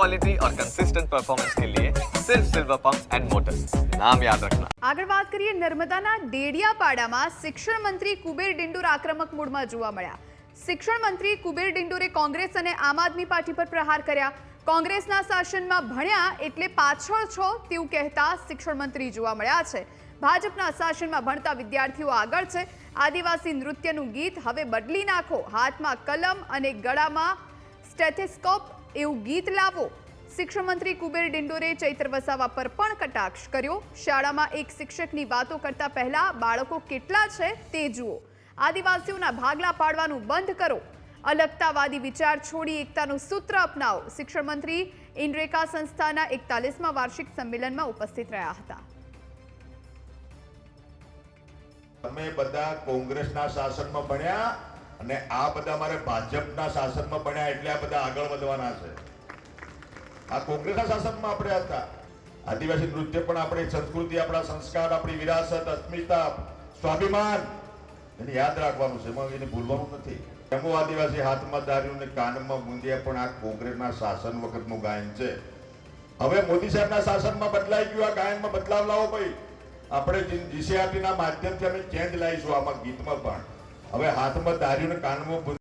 Quality और consistent performance के लिए सिर्फ सिल्वर पंप्स एंड मोटर्स, नाम याद रखना। આગળ વાત કરીએ નર્મદાના ડેડિયાપાડામાં શિક્ષણ મંત્રી કુબેર ડિંડોર આક્રમક મૂડમાં જોવા મળ્યા। શિક્ષણ મંત્રી કુબેર ડિંડોરે કોંગ્રેસ અને આમ આદમી પાર્ટી પર પ્રહાર કર્યા। કોંગ્રેસના શાસનમાં ભણ્યા એટલે પાછળ છો તેવું કહેતા શિક્ષણ મંત્રી જોવા મળ્યા છે। ભાજપના શાસનમાં ભણતા વિદ્યાર્થીઓ આગળ છે। આદિવાસી નૃત્યનું ગીત હવે બદલી નાખો, હાથમાં કલમ અને ગળામાં સ્ટેથેસ્કોપ એવું ગીત લાવો। શિક્ષણ મંત્રી કુબેર ડિંડોરે ચૈત્ર વસાવા પર પણ કટાક્ષ કર્યો। શાળામાં એક શિક્ષકની વાતો કરતા પહેલા બાળકો કેટલા છે તે જુઓ। આદિવાસીઓના ભાગલા પાડવાનું બંધ કરો। અલગતાવાદી વિચાર છોડી એકતાનું સૂત્ર અપનાવો। શિક્ષણ મંત્રી ઇન્ડ્રેકા સંસ્થાના 41મા વાર્ષિક સંમેલનમાં ઉપસ્થિત રહ્યા હતા। તમે બધા કોંગ્રેસના શાસનમાં ભણ્યા અને આ બધા મારે ભાજપના શાસનમાં ભણ્યા એટલે આ બધા આગળ વધવાના છે। આ કોંગ્રેસના શાસનમાં આપણે હતા। આદિવાસી નૃત્ય પણ આપણી સંસ્કૃતિ, આપણા સંસ્કાર, આપણી વિરાસત, અસ્મિતા, સ્વાભિમાન એને યાદ રાખવાનું છે, એમાં એને ભૂલવાનું નથી। એમો આદિવાસી હાથમાં દારૂ ને કાનમાં ગુંદિયા પણ આ કોંગ્રેસના શાસન વખતનું ગાયન છે। હવે મોદી સાહેબના શાસનમાં બદલાઈ ગયું, આ ગાયનમાં બદલાવ લાવો ભાઈ। આપણે જીસીઆરટીના માધ્યમથી અમે ચેન્જ લાવીશું આમાં ગીતમાં પણ। હવે હાથમાં દારૂ ને કાનમાં